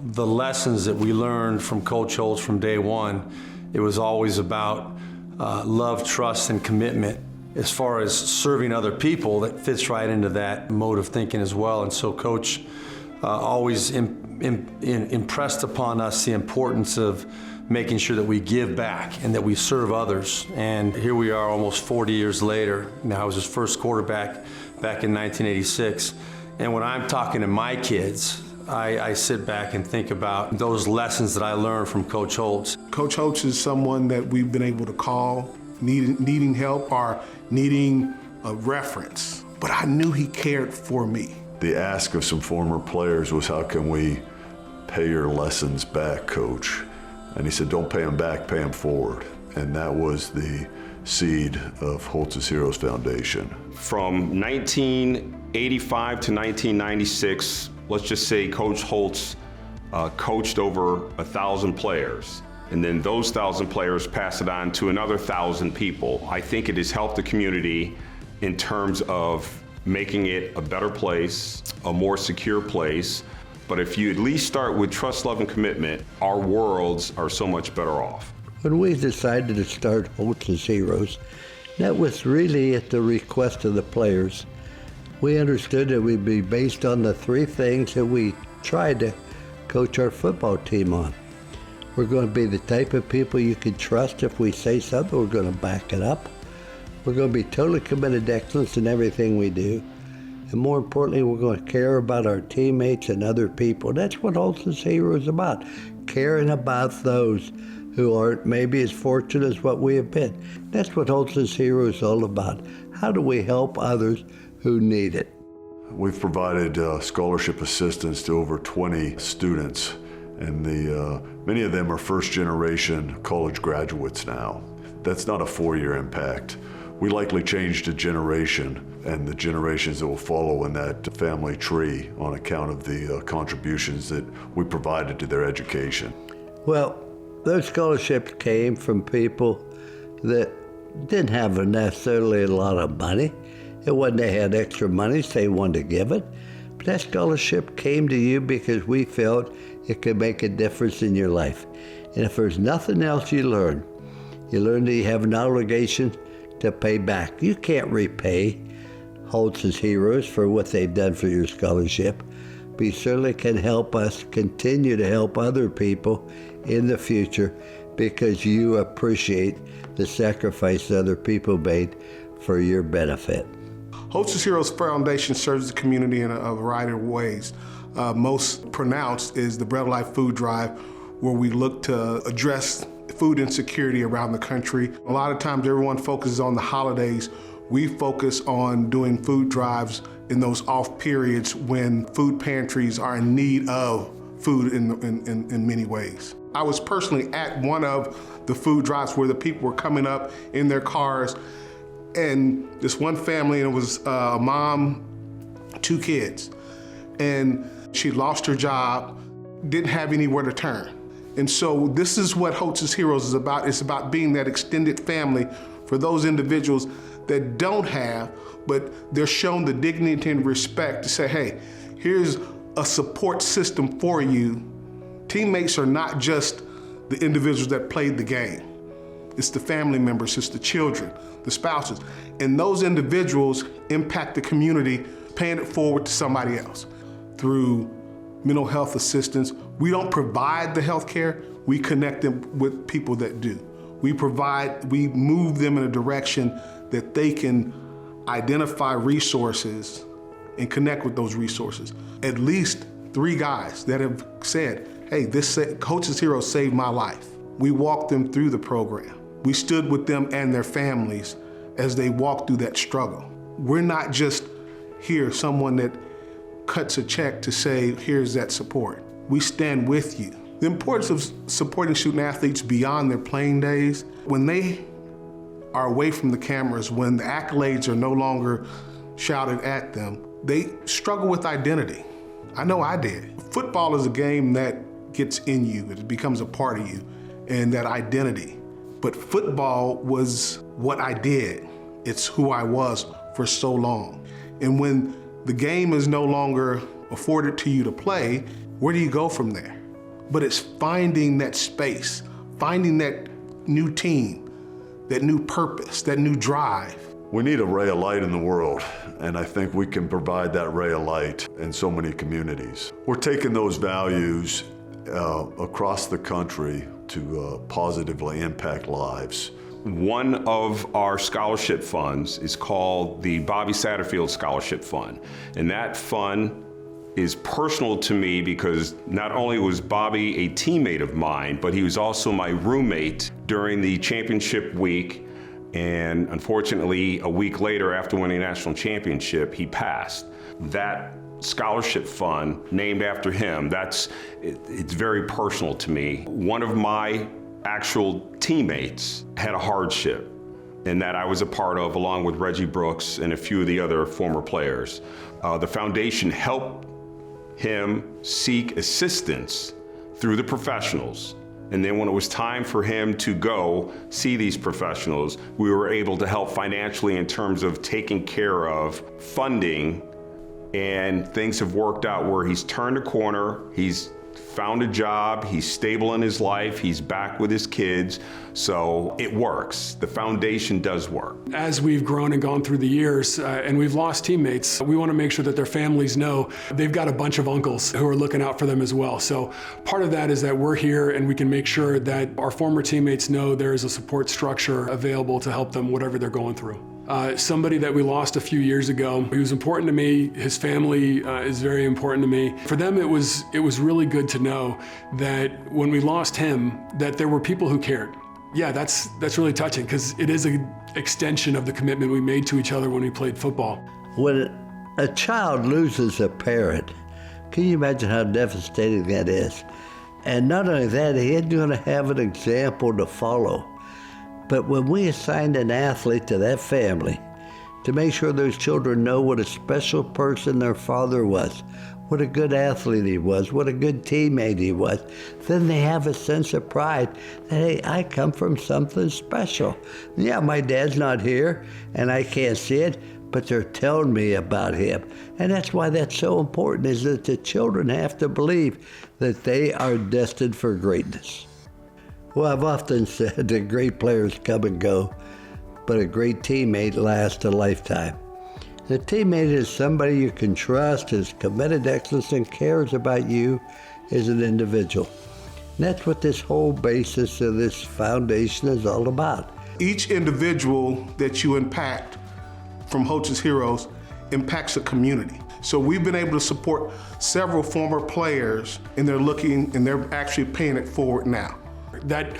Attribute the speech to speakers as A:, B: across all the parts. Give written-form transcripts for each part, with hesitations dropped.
A: The lessons that we learned from Coach Holtz from day one, it was always about love, trust, and commitment. As far as serving other people, that fits right into that mode of thinking as well. And so Coach always impressed upon us the importance of making sure that we give back and that we serve others. And here we are almost 40 years later. Now, I was his first quarterback back in 1986. And when I'm talking to my kids, I sit back and think about those lessons that I learned from Coach Holtz.
B: Coach Holtz is someone that we've been able to call needing help or needing a reference. But I knew he cared for me.
C: The ask of some former players was, how can we pay your lessons back, Coach? And he said, don't pay them back, pay them forward. And that was the seed of Holtz's Heroes Foundation.
D: From 1985 to 1996, let's just say Coach Holtz coached over 1,000 players. And then those 1,000 players pass it on to another 1,000 people. I think it has helped the community in terms of making it a better place, a more secure place. But if you at least start with trust, love, and commitment, our worlds are so much better off.
E: When we decided to start Holtz's Heroes, that was really at the request of the players. We understood it would be based on the three things that we tried to coach our football team on. We're going to be the type of people you can trust. If we say something, we're going to back it up. We're going to be totally committed to excellence in everything we do. And more importantly, we're going to care about our teammates and other people. That's what Holtz's Heroes is about, caring about those who aren't maybe as fortunate as what we have been. That's what Holtz's Heroes is all about. How do we help others who need it?
C: We've provided scholarship assistance to over 20 students, and many of them are first-generation college graduates now. That's not a 4-year impact. We likely changed a generation and the generations that will follow in that family tree on account of the contributions that we provided to their education.
E: Well, those scholarships came from people that didn't have necessarily a lot of money. It wasn't they had extra money, so they wanted to give it. But that scholarship came to you because we felt it could make a difference in your life. And if there's nothing else you learn that you have an obligation to pay back. You can't repay Holtz's Heroes for what they've done for your scholarship, but you certainly can help us continue to help other people in the future because you appreciate the sacrifice other people made for your benefit.
B: Holtz's Heroes Foundation serves the community in a variety of ways. Most pronounced is the Bread of Life Food Drive, where we look to address food insecurity around the country. A lot of times everyone focuses on the holidays. We focus on doing food drives in those off periods when food pantries are in need of food in many ways. I was personally at one of the food drives where the people were coming up in their cars, and this one family, and it was a mom, 2 kids, and she lost her job, didn't have anywhere to turn. And so this is what Holtz's Heroes is about. It's about being that extended family for those individuals that don't have, but they're shown the dignity and respect to say, hey, here's a support system for you. Teammates are not just the individuals that played the game. It's the family members, it's the children, the spouses. And those individuals impact the community, paying it forward to somebody else through mental health assistance. We don't provide the health care, we connect them with people that do. We move them in a direction that they can identify resources and connect with those resources. At least 3 guys that have said, hey, this Coach's Heroes saved my life. We walked them through the program. We stood with them and their families as they walked through that struggle. We're not just here, someone that cuts a check to say, here's that support. We stand with you. The importance of supporting student athletes beyond their playing days, when they are away from the cameras, when the accolades are no longer shouted at them, they struggle with identity. I know I did. Football is a game that gets in you, it becomes a part of you, and that identity. But football was what I did. It's who I was for so long. And when the game is no longer afforded to you to play, where do you go from there? but it's finding that space, finding that new team, that new purpose, that new drive.
C: We need a ray of light in the world, and I think we can provide that ray of light in so many communities. We're taking those values across the country to positively impact lives.
D: One of our scholarship funds is called the Bobby Satterfield Scholarship Fund, and that fund is personal to me because not only was Bobby a teammate of mine, but he was also my roommate during the championship week. And unfortunately, a week later after winning the national championship, he passed. That scholarship fund, named after him, it's very personal to me. One of my actual teammates had a hardship, and that I was a part of, along with Reggie Brooks and a few of the other former players. The foundation helped him seek assistance through the professionals. And then when it was time for him to go see these professionals, we were able to help financially in terms of taking care of funding, and things have worked out where he's turned a corner, he's found a job, he's stable in his life, he's back with his kids, so it works. The foundation does work.
F: As we've grown and gone through the years and we've lost teammates, we want to make sure that their families know they've got a bunch of uncles who are looking out for them as well. So part of that is that we're here and we can make sure that our former teammates know there is a support structure available to help them whatever they're going through. Somebody that we lost a few years ago, he was important to me. His family is very important to me. For them, it was really good to know that when we lost him, that there were people who cared. Yeah, that's really touching because it is an extension of the commitment we made to each other when we played football.
E: When a child loses a parent, can you imagine how devastating that is? And not only that, he isn't going to have an example to follow. But when we assigned an athlete to that family to make sure those children know what a special person their father was, what a good athlete he was, what a good teammate he was, then they have a sense of pride that, hey, I come from something special. Yeah, my dad's not here and I can't see it, but they're telling me about him. And that's why that's so important, is that the children have to believe that they are destined for greatness. Well, I've often said that great players come and go, but a great teammate lasts a lifetime. The teammate is somebody you can trust, is committed to excellence, and cares about you as an individual. And that's what this whole basis of this foundation is all about.
B: Each individual that you impact from Holtz's Heroes impacts a community. So we've been able to support several former players, and they're actually paying it forward now.
F: That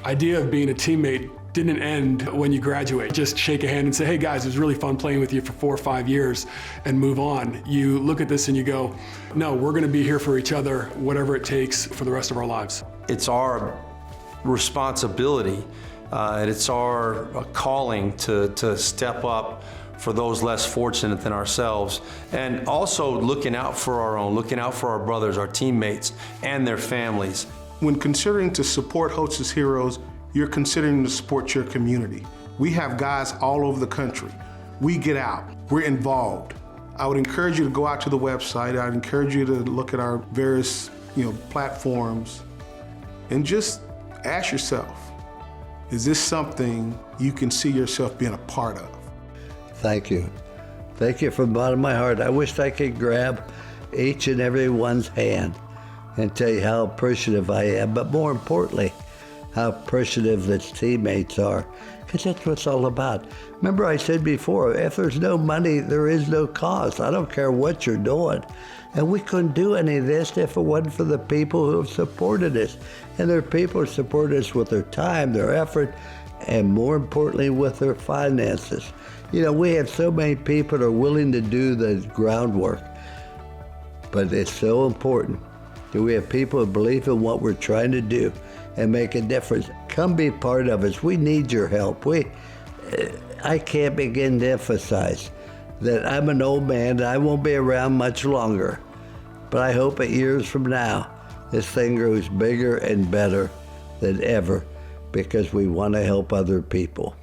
F: idea of being a teammate didn't end when you graduate. Just shake a hand and say, hey guys, it was really fun playing with you for 4 or 5 years, and move on. You look at this and you go, no, we're going to be here for each other, whatever it takes for the rest of our lives.
A: It's our responsibility and it's our calling to step up for those less fortunate than ourselves, and also looking out for our brothers, our teammates, and their families.
B: When considering to support Holtz's Heroes, you're considering to support your community. We have guys all over the country. We get out, we're involved. I would encourage you to go out to the website. I'd encourage you to look at our various platforms and just ask yourself, is this something you can see yourself being a part of?
E: Thank you. Thank you from the bottom of my heart. I wish I could grab each and every one's hand and tell you how appreciative I am, but more importantly, how appreciative its teammates are, because that's what it's all about. Remember I said before, if there's no money, there is no cause. I don't care what you're doing. And we couldn't do any of this if it wasn't for the people who have supported us. And there are people who support us with their time, their effort, and more importantly, with their finances. We have so many people that are willing to do the groundwork, but it's so important that we have people who believe in what we're trying to do and make a difference. Come be part of us. We need your help. I can't begin to emphasize that I'm an old man and I won't be around much longer. But I hope 8 years from now, this thing grows bigger and better than ever, because we want to help other people.